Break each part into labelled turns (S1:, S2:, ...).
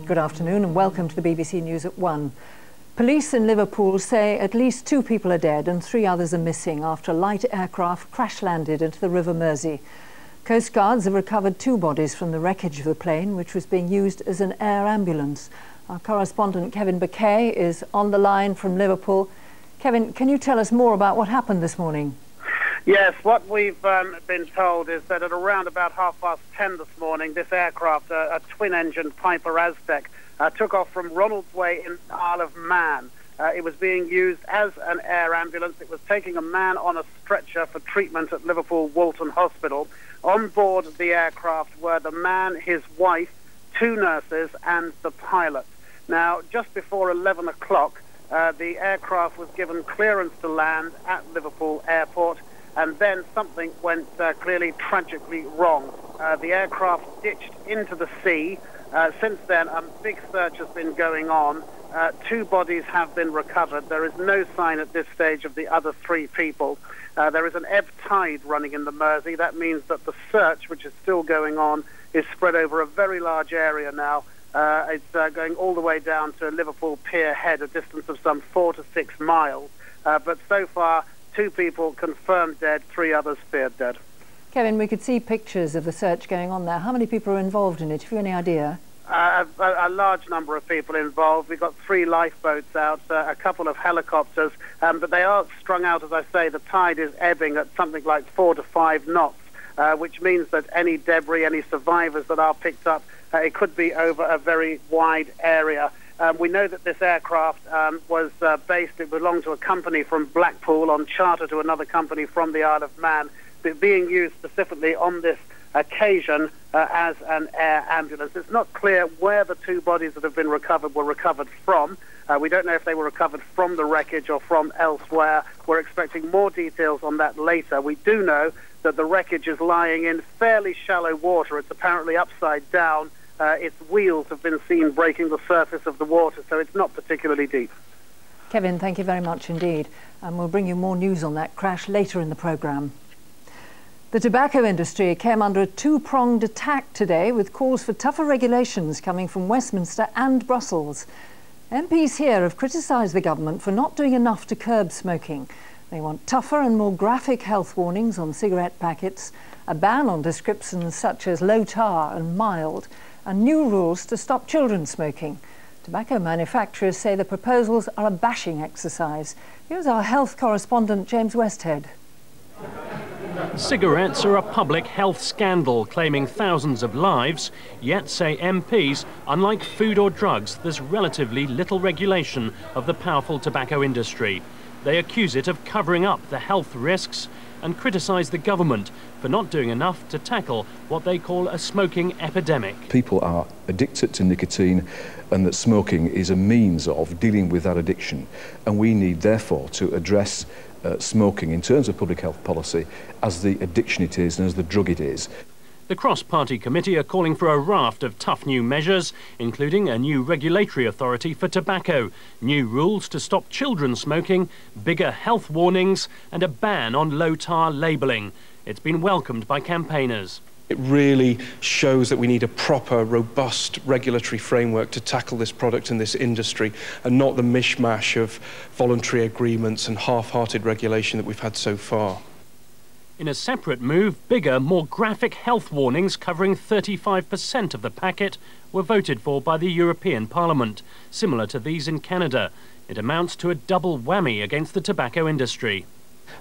S1: Good afternoon and welcome to the BBC News at 1. Police in Liverpool say at least 2 people are dead and 3 others are missing after a light aircraft crash-landed into the River Mersey. Coast Guards have recovered 2 bodies from the wreckage of the plane, which was being used as an air ambulance. Our correspondent Kevin Baquet is on the line from Liverpool. Kevin, can you tell us more about what happened this morning?
S2: Yes, what we've been told is that at around about 10:30 this morning, this aircraft, a twin-engine Piper Aztec, took off from Ronaldsway in the Isle of Man. It was being used as an air ambulance. It was taking a man on a stretcher for treatment at Liverpool Walton Hospital. On board the aircraft were the man, his wife, 2 nurses and the pilot. Now, just before 11 o'clock, the aircraft was given clearance to land at Liverpool Airport, and then something went clearly tragically wrong. The aircraft ditched into the sea. Since then, a big search has been going on. 2 bodies have been recovered. There is no sign at this stage of the other 3 people. There is an ebb tide running in the Mersey. That means that the search, which is still going on, is spread over a very large area now. It's going all the way down to Liverpool Pier Head, a distance of some 4 to 6 miles. But so far, 2 people confirmed dead, 3 others feared dead.
S1: Kevin, we could see pictures of the search going on there. How many people are involved in it? Have you any idea?
S2: A large number of people involved. We've got 3 lifeboats out, a couple of helicopters, but they are strung out, as I say. The tide is ebbing at something like 4 to 5 knots, which means that any debris, any survivors that are picked up, it could be over a very wide area. We know that this aircraft was based, it belonged to a company from Blackpool on charter to another company from the Isle of Man, being used specifically on this occasion as an air ambulance. It's not clear where the 2 bodies that have been recovered were recovered from. We don't know if they were recovered from the wreckage or from elsewhere. We're expecting more details on that later. We do know that the wreckage is lying in fairly shallow water. It's apparently upside down. Its wheels have been seen breaking the surface of the water, so it's not particularly deep.
S1: Kevin, thank you very much indeed. And we'll bring you more news on that crash later in the programme. The tobacco industry came under a 2-pronged attack today, with calls for tougher regulations coming from Westminster and Brussels. MPs here have criticised the government for not doing enough to curb smoking. They want tougher and more graphic health warnings on cigarette packets, a ban on descriptions such as low tar and mild, and new rules to stop children smoking. Tobacco manufacturers say the proposals are a bashing exercise. Here's our health correspondent, James Westhead.
S3: Cigarettes are a public health scandal, claiming thousands of lives, yet, say MPs, unlike food or drugs, there's relatively little regulation of the powerful tobacco industry. They accuse it of covering up the health risks and criticise the government for not doing enough to tackle what they call a smoking epidemic.
S4: People are addicted to nicotine, and that smoking is a means of dealing with that addiction. And we need, therefore, to address smoking in terms of public health policy as the addiction it is and as the drug it is.
S3: The cross-party committee are calling for a raft of tough new measures, including a new regulatory authority for tobacco, new rules to stop children smoking, bigger health warnings and a ban on low-tar labelling. It's been welcomed by campaigners.
S5: It really shows that we need a proper, robust regulatory framework to tackle this product and this industry, and not the mishmash of voluntary agreements and half-hearted regulation that we've had so far.
S3: In a separate move, bigger, more graphic health warnings covering 35% of the packet were voted for by the European Parliament, similar to these in Canada. It amounts to a double whammy against the tobacco industry.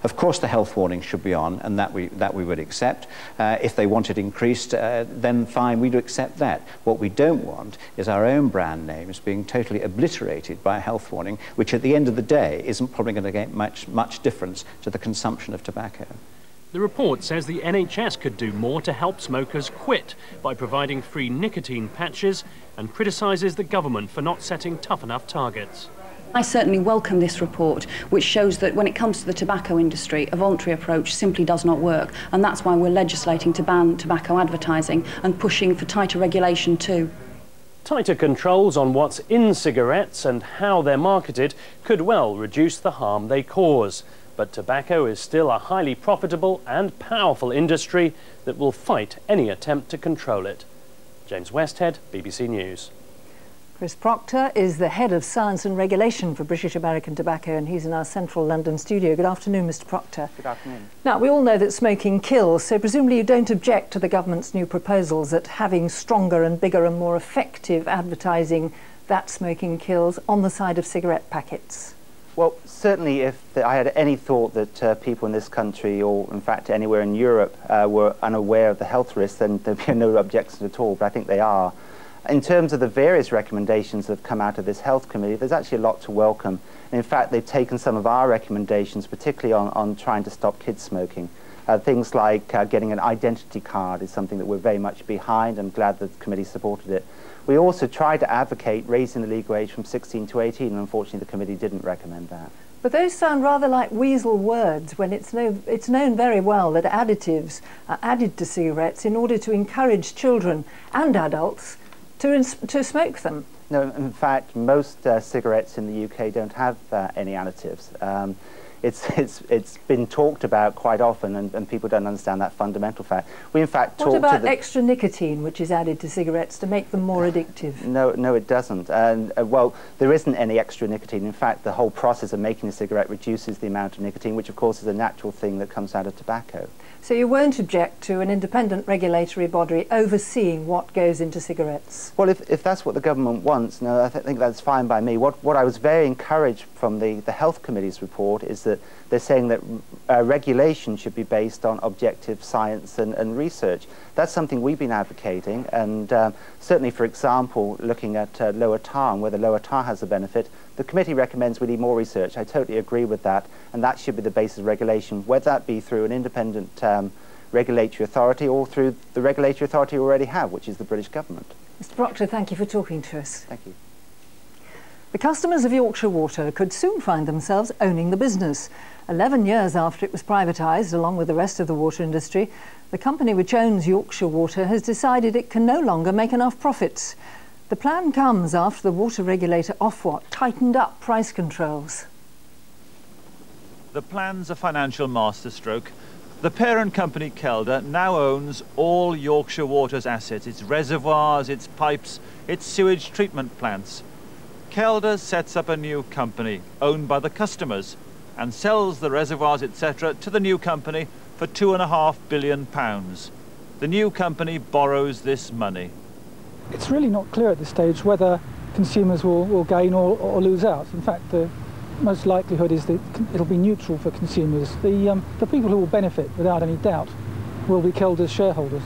S6: Of course the health warning should be on, and that we would accept. If they want it increased, then fine, we'd accept that. What we don't want is our own brand names being totally obliterated by a health warning, which at the end of the day isn't probably going to make much difference to the consumption of tobacco.
S3: The report says the NHS could do more to help smokers quit by providing free nicotine patches, and criticises the government for not setting tough enough targets.
S7: I certainly welcome this report, which shows that when it comes to the tobacco industry, a voluntary approach simply does not work, and that's why we're legislating to ban tobacco advertising and pushing for tighter regulation too.
S3: Tighter controls on what's in cigarettes and how they're marketed could well reduce the harm they cause. But tobacco is still a highly profitable and powerful industry that will fight any attempt to control it. James Westhead, BBC News.
S1: Chris Proctor is the Head of Science and Regulation for British American Tobacco, and he's in our central London studio. Good afternoon, Mr. Proctor.
S8: Good afternoon.
S1: Now, we all know that smoking kills, so presumably you don't object to the government's new proposals at having stronger and bigger and more effective advertising that smoking kills on the side of cigarette packets.
S8: Well, certainly if I had any thought that people in this country, or in fact anywhere in Europe, were unaware of the health risks, then there'd be no objection at all, but I think they are. In terms of the various recommendations that have come out of this health committee, there's actually a lot to welcome. And in fact, they've taken some of our recommendations, particularly on trying to stop kids smoking. Things like getting an identity card is something that we're very much behind. I'm glad that the committee supported it. We also tried to advocate raising the legal age from 16 to 18, and unfortunately the committee didn't recommend that.
S1: But those sound rather like weasel words when it's known very well that additives are added to cigarettes in order to encourage children and adults to smoke them.
S8: No, in fact, most cigarettes in the UK don't have any additives. It's been talked about quite often, and people don't understand that fundamental fact. We in fact
S1: What about extra nicotine, which is added to cigarettes to make them more addictive?
S8: No, it doesn't. And well, there isn't any extra nicotine. In fact, the whole process of making a cigarette reduces the amount of nicotine, which of course is a natural thing that comes out of tobacco.
S1: So you won't object to an independent regulatory body overseeing what goes into cigarettes?
S8: Well, if that's what the government wants, no, I think that's fine by me. What I was very encouraged from the Health Committee's report is that they're saying that regulation should be based on objective science and research. That's something we've been advocating, and certainly, for example, looking at lower tar and whether lower tar has a benefit, the committee recommends we need more research. I totally agree with that, and that should be the basis of regulation, whether that be through an independent regulatory authority or through the regulatory authority we already have, which is the British government.
S1: Mr. Proctor, thank you for talking to us.
S8: Thank you.
S1: The customers of Yorkshire Water could soon find themselves owning the business. 11 years after it was privatised, along with the rest of the water industry, the company which owns Yorkshire Water has decided it can no longer make enough profits. The plan comes after the water regulator Ofwat tightened up price controls.
S9: The plan's a financial masterstroke. The parent company, Kelda, now owns all Yorkshire Water's assets, its reservoirs, its pipes, its sewage treatment plants. Kelda sets up a new company, owned by the customers, and sells the reservoirs, etc., to the new company for £2.5 billion. The new company borrows this money.
S10: It's really not clear at this stage whether consumers will gain or lose out. In fact, the most likelihood is that it'll be neutral for consumers. The people who will benefit, without any doubt, will be Kelda's shareholders.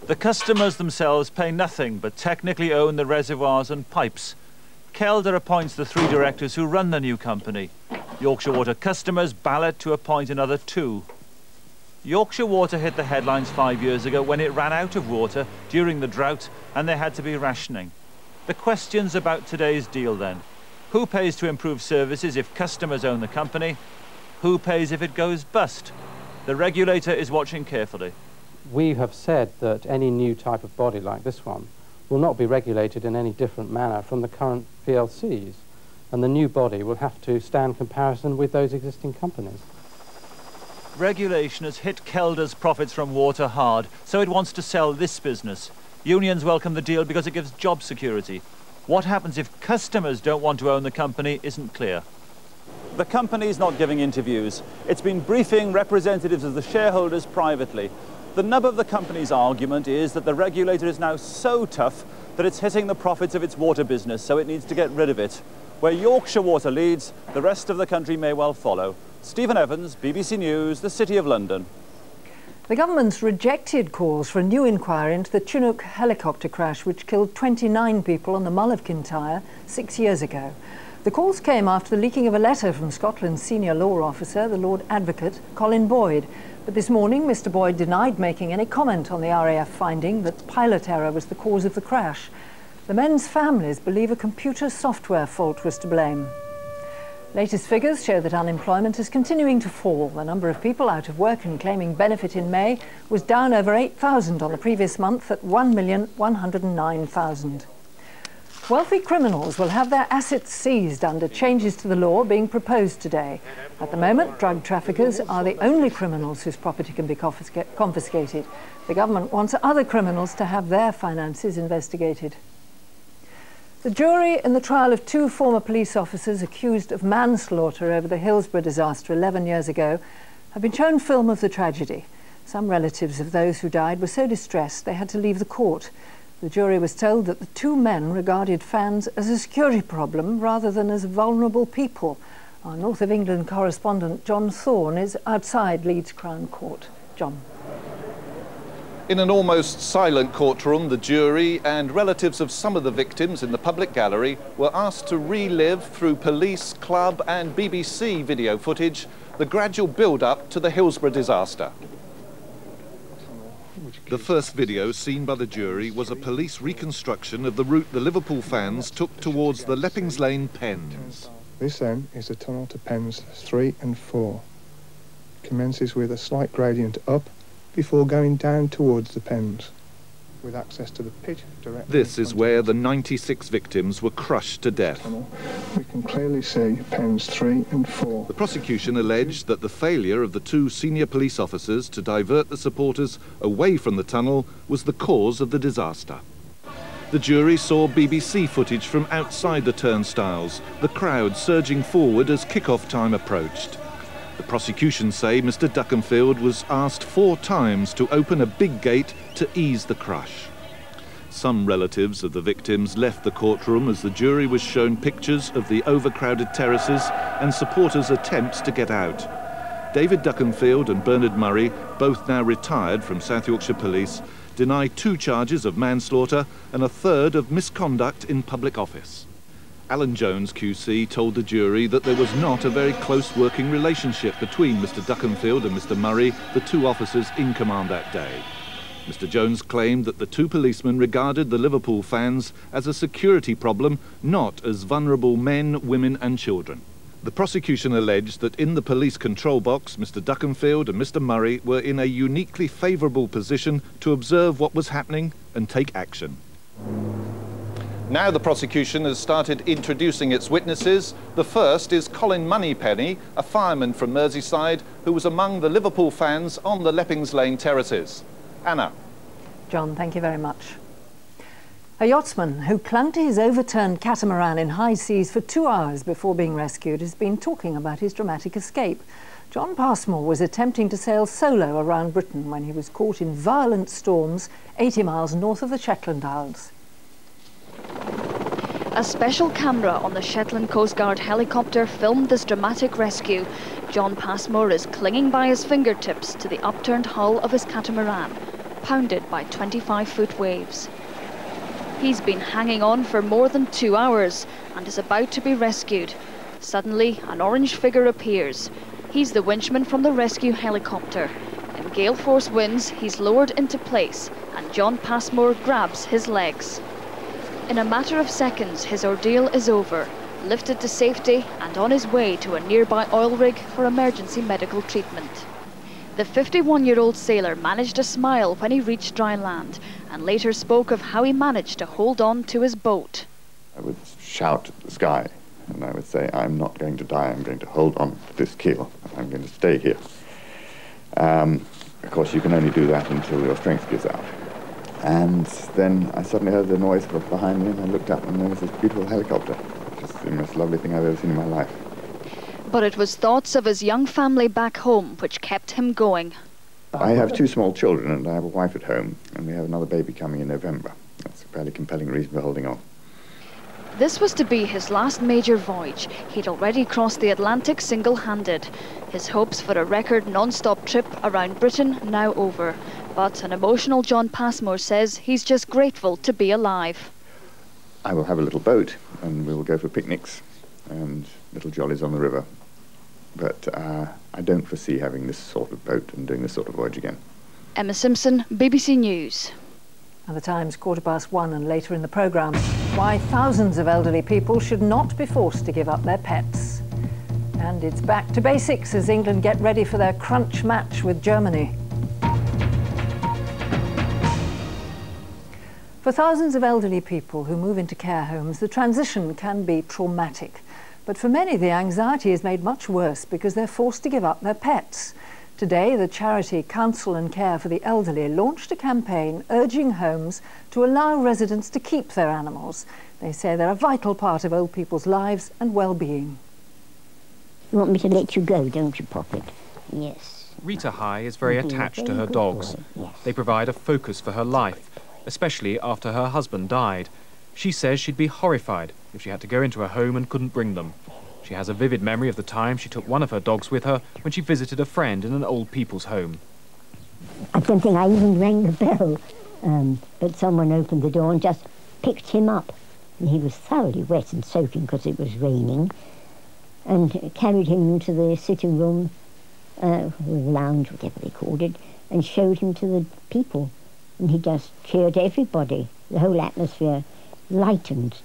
S9: The customers themselves pay nothing but technically own the reservoirs and pipes. Kelda appoints the 3 directors who run the new company. Yorkshire Water customers ballot to appoint another 2. Yorkshire Water hit the headlines 5 years ago when it ran out of water during the drought and they had to be rationing. The questions about today's deal then. Who pays to improve services if customers own the company? Who pays if it goes bust? The regulator is watching carefully.
S11: We have said that any new type of body like this one will not be regulated in any different manner from the current PLCs, and the new body will have to stand comparison with those existing companies.
S9: Regulation has hit Kelda's profits from water hard, so it wants to sell this business. Unions welcome the deal because it gives job security. What happens if customers don't want to own the company isn't clear. The company's not giving interviews. It's been briefing representatives of the shareholders privately. The nub of the company's argument is that the regulator is now so tough that it's hitting the profits of its water business, so it needs to get rid of it. Where Yorkshire Water leads, the rest of the country may well follow. Stephen Evans, BBC News, the City of London.
S1: The government's rejected calls for a new inquiry into the Chinook helicopter crash which killed 29 people on the Mull of Kintyre 6 years ago. The calls came after the leaking of a letter from Scotland's senior law officer, the Lord Advocate, Colin Boyd. But this morning, Mr. Boyd denied making any comment on the RAF finding that pilot error was the cause of the crash. The men's families believe a computer software fault was to blame. Latest figures show that unemployment is continuing to fall. The number of people out of work and claiming benefit in May was down over 8,000 on the previous month at 1,109,000. Wealthy criminals will have their assets seized under changes to the law being proposed today. At the moment, drug traffickers are the only criminals whose property can be confiscated. The government wants other criminals to have their finances investigated. The jury in the trial of 2 former police officers accused of manslaughter over the Hillsborough disaster 11 years ago have been shown film of the tragedy. Some relatives of those who died were so distressed they had to leave the court. The jury was told that the 2 men regarded fans as a security problem rather than as vulnerable people. Our North of England correspondent John Thorne is outside Leeds Crown Court. John.
S12: In an almost silent courtroom, the jury and relatives of some of the victims in the public gallery were asked to relive through police, club and BBC video footage the gradual build-up to the Hillsborough disaster. The first video seen by the jury was a police reconstruction of the route the Liverpool fans took towards the Leppings Lane Pens.
S13: This then is the tunnel to Pens 3 and 4. Commences with a slight gradient up before going down towards the Pens, with access to the pit directly.
S12: This is where the 96 victims were crushed to death.
S13: We can clearly see Pens 3 and 4.
S12: The prosecution alleged that the failure of the 2 senior police officers to divert the supporters away from the tunnel was the cause of the disaster. The jury saw BBC footage from outside the turnstiles, the crowd surging forward as kick-off time approached. The prosecution say Mr. Duckenfield was asked 4 times to open a big gate to ease the crush. Some relatives of the victims left the courtroom as the jury was shown pictures of the overcrowded terraces and supporters' attempts to get out. David Duckenfield and Bernard Murray, both now retired from South Yorkshire Police, deny 2 charges of manslaughter and a 3rd of misconduct in public office. Alan Jones QC told the jury that there was not a very close working relationship between Mr. Duckenfield and Mr. Murray, the 2 officers in command that day. Mr. Jones claimed that the 2 policemen regarded the Liverpool fans as a security problem, not as vulnerable men, women and children. The prosecution alleged that in the police control box, Mr. Duckenfield and Mr. Murray were in a uniquely favourable position to observe what was happening and take action. Now the prosecution has started introducing its witnesses. The first is Colin Moneypenny, a fireman from Merseyside who was among the Liverpool fans on the Leppings Lane terraces. Anna.
S1: John, thank you very much. A yachtsman who clung to his overturned catamaran in high seas for 2 hours before being rescued has been talking about his dramatic escape. John Passmore was attempting to sail solo around Britain when he was caught in violent storms 80 miles north of the Shetland Isles.
S14: A special camera on the Shetland Coast Guard helicopter filmed this dramatic rescue. John Passmore is clinging by his fingertips to the upturned hull of his catamaran, pounded by 25-foot waves. He's been hanging on for more than 2 hours and is about to be rescued. Suddenly, an orange figure appears. He's the winchman from the rescue helicopter. In gale force winds, he's lowered into place and John Passmore grabs his legs. In a matter of seconds, his ordeal is over, lifted to safety and on his way to a nearby oil rig for emergency medical treatment. The 51-year-old sailor managed a smile when he reached dry land and later spoke of how he managed to hold on to his boat.
S15: I would shout at the sky and I would say, I'm not going to die, I'm going to hold on to this keel, I'm going to stay here. Of course, you can only do that until your strength gives out. And then I suddenly heard the noise behind me and I looked up and there was this beautiful helicopter, which is the most lovely thing I've ever seen in my life.
S14: But it was thoughts of his young family back home which kept him going.
S15: I have 2 small children and I have a wife at home and we have another baby coming in November. That's a fairly compelling reason for holding on.
S14: This was to be his last major voyage. He'd already crossed the Atlantic single-handed. His hopes for a record non-stop trip around Britain now over. But an emotional John Passmore says he's just grateful to be alive.
S15: I will have a little boat and we will go for picnics and little jollies on the river. But I don't foresee having this sort of boat and doing this sort of voyage again.
S14: Emma Simpson, BBC News.
S1: And the Times, 1:15 and later in the programme, why thousands of elderly people should not be forced to give up their pets. And it's back to basics as England get ready for their crunch match with Germany. For thousands of elderly people who move into care homes, the transition can be traumatic. But for many, the anxiety is made much worse because they're forced to give up their pets. Today, the charity Counsel and Care for the Elderly launched a campaign urging homes to allow residents to keep their animals. They say they're a vital part of old people's lives and well-being.
S16: You want me to let you go, don't you, Poppet? Yes.
S17: Rita High is very attached to her dogs. They provide a focus for her life, especially after her husband died. She says she'd be horrified if she had to go into a home and couldn't bring them. She has a vivid memory of the time she took one of her dogs with her when she visited a friend in an old people's home.
S16: I don't think I even rang the bell, but someone opened the door and just picked him up. And he was thoroughly wet and soaking because it was raining, and carried him into the sitting room, lounge, whatever they called it, and showed him to the people. And he just cheered everybody. The whole atmosphere lightened.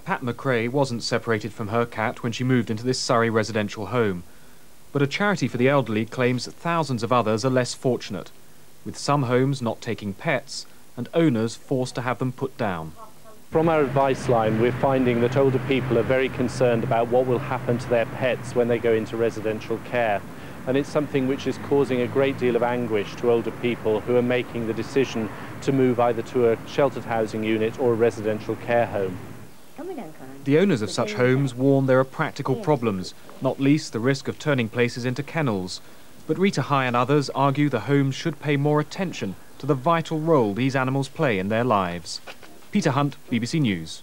S17: Pat McRae wasn't separated from her cat when she moved into this Surrey residential home. But a charity for the elderly claims that thousands of others are less fortunate, with some homes not taking pets and owners forced to have them put down.
S18: From our advice line, we're finding that older people are very concerned about what will happen to their pets when they go into residential care. And it's something which is causing a great deal of anguish to older people who are making the decision to move either to a sheltered housing unit or a residential care home.
S17: The owners of such homes warn there are practical problems, not least the risk of turning places into kennels. But Rita High and others argue the homes should pay more attention to the vital role these animals play in their lives. Peter Hunt, BBC News.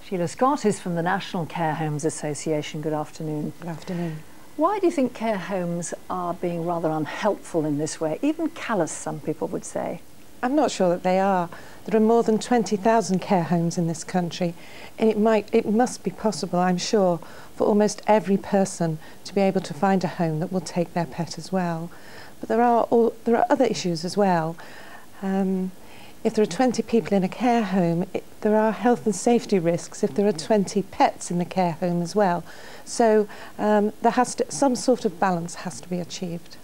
S1: Sheila Scott is from the National Care Homes Association. Good afternoon.
S19: Good afternoon.
S1: Why do you think care homes are being rather unhelpful in this way, even callous, some people would say?
S19: I'm not sure that they are. There are more than 20,000 care homes in this country, and it must be possible, I'm sure, for almost every person to be able to find a home that will take their pet as well. But there are other issues as well. If there are 20 people in a care home, there are health and safety risks if there are 20 pets in the care home as well. So some sort of balance has to be achieved.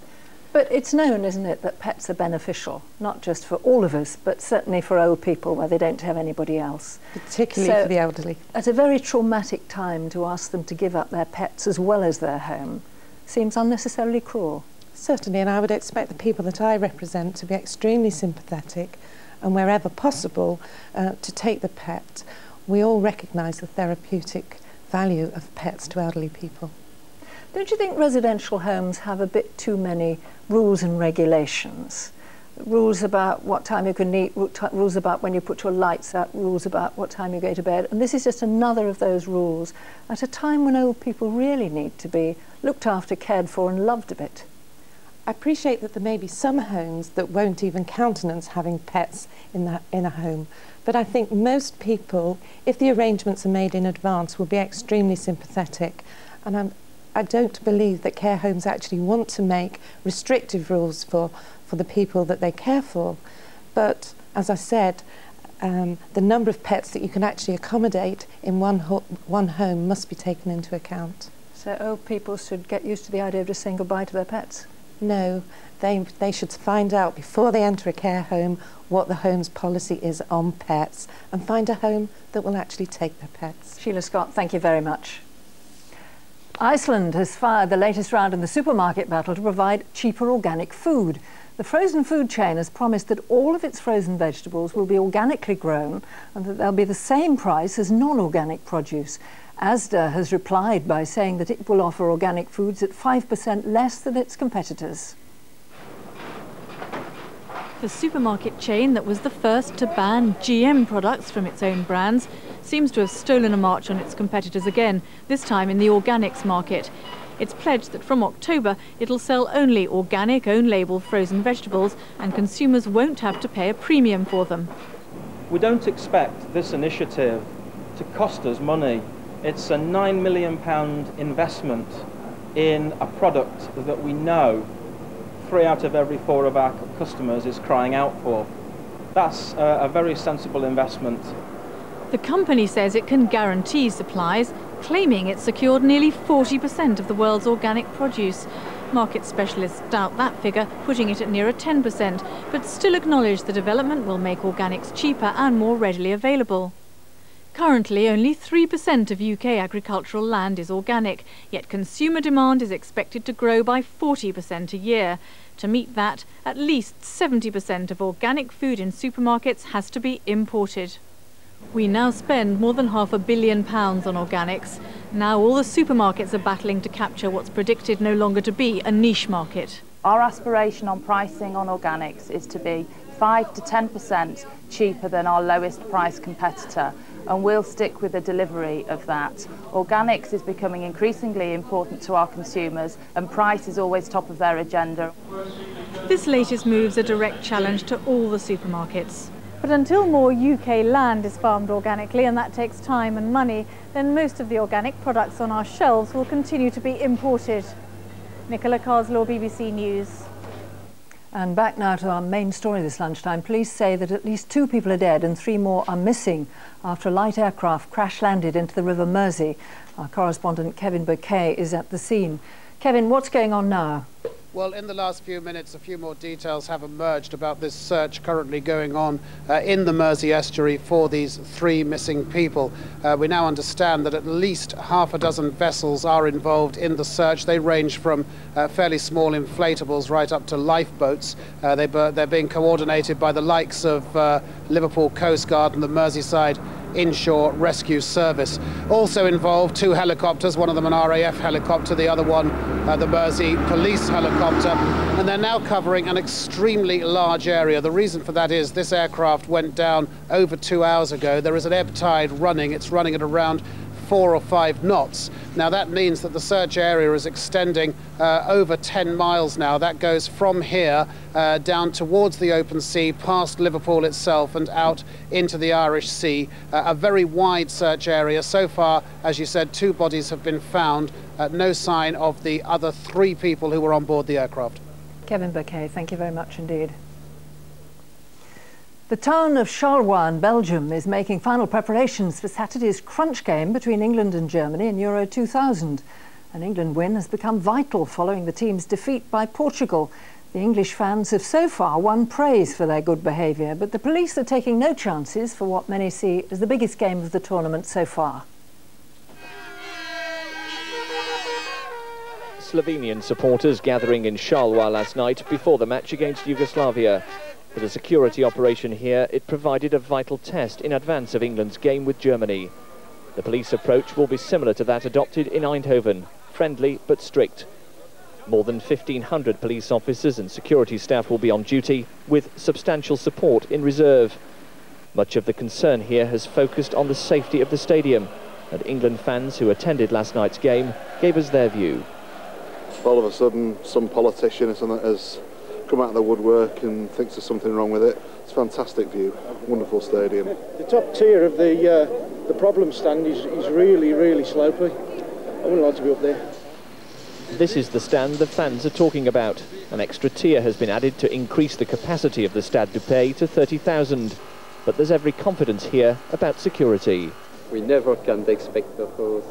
S1: But it's known, isn't it, that pets are beneficial, not just for all of us, but certainly for old people where they don't have anybody else.
S19: Particularly for the elderly.
S1: At a very traumatic time to ask them to give up their pets as well as their home seems unnecessarily cruel.
S19: Certainly, and I would expect the people that I represent to be extremely sympathetic and wherever possible to take the pet. We all recognise the therapeutic value of pets to elderly people.
S1: Don't you think residential homes have a bit too many rules and regulations? Rules about what time you can eat, rules about when you put your lights out, rules about what time you go to bed. And this is just another of those rules at a time when old people really need to be looked after, cared for and loved a bit.
S19: I appreciate that there may be some homes that won't even countenance having pets in a home. But I think most people, if the arrangements are made in advance, will be extremely sympathetic. And I don't believe that care homes actually want to make restrictive rules for the people that they care for. But as I said, the number of pets that you can actually accommodate in one home must be taken into account.
S1: So old people should get used to the idea of just saying goodbye to their pets?
S19: No, they should find out before they enter a care home what the home's policy is on pets and find a home that will actually take their pets.
S1: Sheila Scott, thank you very much. Iceland has fired the latest round in the supermarket battle to provide cheaper organic food. The frozen food chain has promised that all of its frozen vegetables will be organically grown and that they'll be the same price as non-organic produce. Asda has replied by saying that it will offer organic foods at 5% less than its competitors.
S20: The supermarket chain that was the first to ban GM products from its own brands seems to have stolen a march on its competitors again, this time in the organics market. It's pledged that from October it'll sell only organic, own-label frozen vegetables and consumers won't have to pay a premium for them.
S21: We don't expect this initiative to cost us money. It's a £9 million investment in a product that we know 3 out of every 4 of our customers is crying out for. That's a very sensible investment.
S20: The company says it can guarantee supplies, claiming it secured nearly 40% of the world's organic produce. Market specialists doubt that figure, putting it at nearer 10%, but still acknowledge the development will make organics cheaper and more readily available. Currently, only 3% of UK agricultural land is organic, yet consumer demand is expected to grow by 40% a year. To meet that, at least 70% of organic food in supermarkets has to be imported. We now spend more than £500 million on organics. Now all the supermarkets are battling to capture what's predicted no longer to be a niche market.
S2: Our aspiration on pricing on organics is to be 5 to 10% cheaper than our lowest price competitor, and we'll stick with the delivery of that. Organics is becoming increasingly important to our consumers, and price is always top of their agenda.
S20: This latest move's a direct challenge to all the supermarkets. But until more UK land is farmed organically, and that takes time and money, then most of the organic products on our shelves will continue to be imported. Nicola Carslaw, BBC News.
S1: And back now to our main story this lunchtime. Police say that at least 2 people are dead and 3 more are missing after a light aircraft crash-landed into the River Mersey. Our correspondent Kevin Bouquet is at the scene. Kevin, what's going on now?
S22: Well, in the last few minutes, a few more details have emerged about this search currently going on in the Mersey estuary for these 3 missing people. We now understand that at least half a dozen vessels are involved in the search. They range from fairly small inflatables right up to lifeboats. They're being coordinated by the likes of Liverpool Coast Guard and the Merseyside Inshore Rescue Service. Also involved 2 helicopters, one of them an RAF helicopter, the other one the Mersey Police helicopter, and they're now covering an extremely large area. The reason for that is this aircraft went down over 2 hours ago. There is an ebb tide running. It's running at around 4 or 5 knots. Now that means that the search area is extending over 10 miles now. That goes from here down towards the open sea, past Liverpool itself and out into the Irish Sea. A very wide search area. So far, as you said, 2 bodies have been found. No sign of the other 3 people who were on board the aircraft.
S1: Kevin Bouquet, thank you very much indeed. The town of Charleroi in Belgium is making final preparations for Saturday's crunch game between England and Germany in Euro 2000. An England win has become vital following the team's defeat by Portugal. The English fans have so far won praise for their good behaviour, but the police are taking no chances for what many see as the biggest game of the tournament so far.
S23: Slovenian supporters gathering in Charleroi last night before the match against Yugoslavia. For the security operation here, it provided a vital test in advance of England's game with Germany. The police approach will be similar to that adopted in Eindhoven, friendly but strict. More than 1,500 police officers and security staff will be on duty, with substantial support in reserve. Much of the concern here has focused on the safety of the stadium, and England fans who attended last night's game gave us their view.
S24: All of a sudden, some politician or something has come out of the woodwork and thinks there's something wrong with it. It's a fantastic view, wonderful stadium.
S25: The top tier of the problem stand is really, really slopey. I wouldn't like to be up there.
S23: This is the stand the fans are talking about. An extra tier has been added to increase the capacity of the Stade du Pays to 30,000. But there's every confidence here about security.
S26: We never can expect, of course.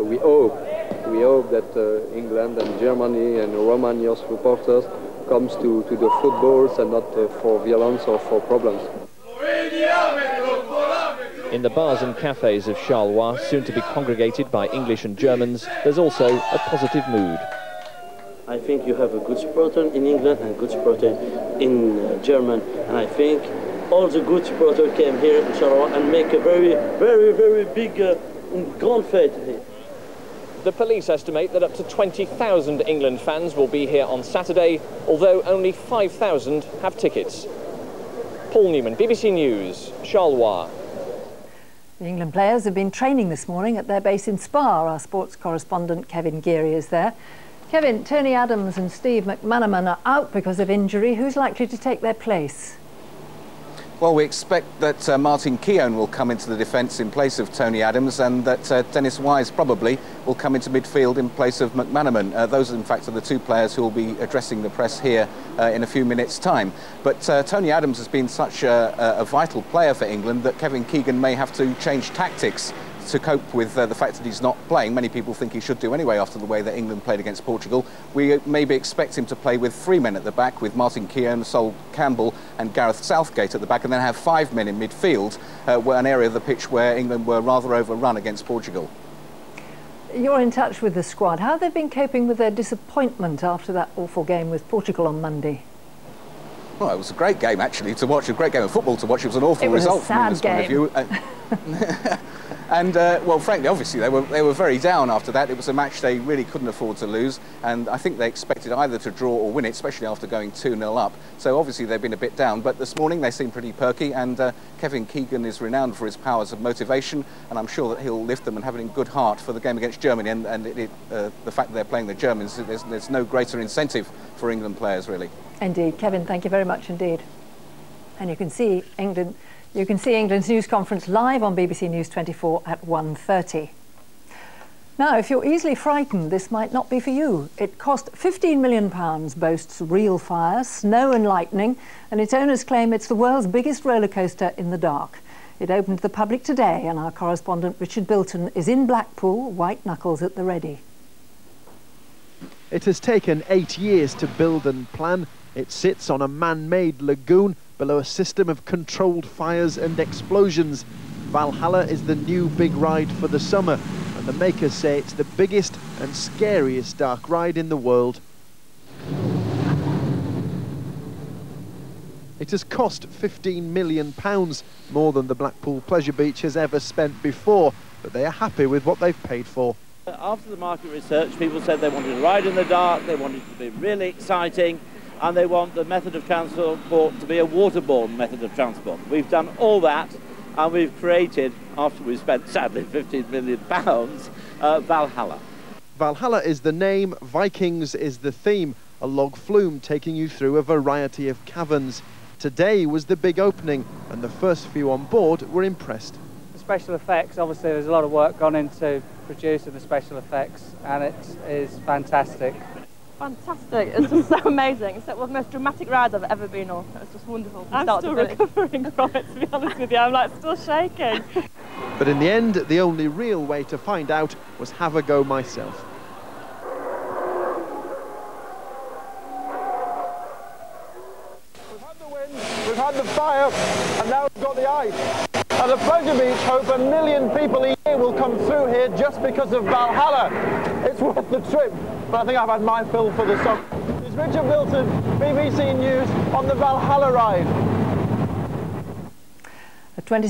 S26: We hope that England and Germany and Romania supporters comes to the footballs and not for violence or for problems.
S23: In the bars and cafes of Charleroi, soon to be congregated by English and Germans, there's also a positive mood.
S27: I think you have a good supporter in England and good supporter in Germany, and I think all the good supporters came here in Charleroi and make a very, very, very big grand fête here.
S23: The police estimate that up to 20,000 England fans will be here on Saturday, although only 5,000 have tickets. Paul Newman, BBC News, Charleroi.
S1: The England players have been training this morning at their base in Spa. Our sports correspondent Kevin Geary is there. Kevin, Tony Adams and Steve McManaman are out because of injury. Who's likely to take their place?
S28: Well, we expect that Martin Keown will come into the defence in place of Tony Adams, and that Dennis Wise probably will come into midfield in place of McManaman. Those, in fact, are the 2 players who will be addressing the press here in a few minutes' time. But Tony Adams has been such a vital player for England that Kevin Keegan may have to change tactics to cope with the fact that he's not playing. Many people think he should do anyway after the way that England played against Portugal. We maybe expect him to play with 3 men at the back, with Martin Keown, Sol Campbell and Gareth Southgate at the back, and then have 5 men in midfield, an area of the pitch where England were rather overrun against Portugal.
S1: You're in touch with the squad. How have they been coping with their disappointment after that awful game with Portugal on Monday?
S28: Well, it was a great game, actually, to watch, a great game of football to watch. It was an awful result from England's point of view. And, well, frankly, obviously, they were very down after that. It was a match they really couldn't afford to lose, and I think they expected either to draw or win it, especially after going 2-0 up. So, obviously, they've been a bit down. But this morning, they seem pretty perky, and Kevin Keegan is renowned for his powers of motivation, and I'm sure that he'll lift them and have it in good heart for the game against Germany. And the fact that they're playing the Germans, there's no greater incentive for England players, really.
S1: Indeed. Kevin, thank you very much indeed. And you can see England's news conference live on BBC News 24 at 1:30. Now, if you're easily frightened, this might not be for you. It cost £15 million, boasts real fire, snow and lightning, and its owners claim it's the world's biggest roller coaster in the dark. It opened to the public today, and our correspondent Richard Bilton is in Blackpool, white knuckles at the ready.
S3: It has taken 8 years to build and plan. It sits on a man-made lagoon below a system of controlled fires and explosions. Valhalla is the new big ride for the summer, and the makers say it's the biggest and scariest dark ride in the world. It has cost £15 million, more than the Blackpool Pleasure Beach has ever spent before, but they are happy with what they've paid for.
S27: After the market research, people said they wanted to ride in the dark, they wanted it to be really exciting, and they want the method of transport to be a waterborne method of transport. We've done all that, and we've created, after we've spent, sadly, £15 million, Valhalla.
S3: Valhalla is the name, Vikings is the theme, a log flume taking you through a variety of caverns. Today was the big opening, and the first few on board were impressed.
S4: The special effects, obviously there's a lot of work gone into producing the special effects, and it is fantastic.
S5: Fantastic, it's just so amazing. It's one of the most dramatic rides I've ever been on. It's just wonderful. I'm still recovering from it, to be honest with you. I'm like still shaking.
S3: But in the end, the only real way to find out was have a go myself.
S25: We've had the wind, we've had the fire, and now we've got the ice. At the Pleasure Beach, hope 1 million people a year will come through here just because of Valhalla. It's worth the trip, but I think I've had my fill for the summer. It's Richard Bilton, BBC News, on the Valhalla ride.
S1: At 26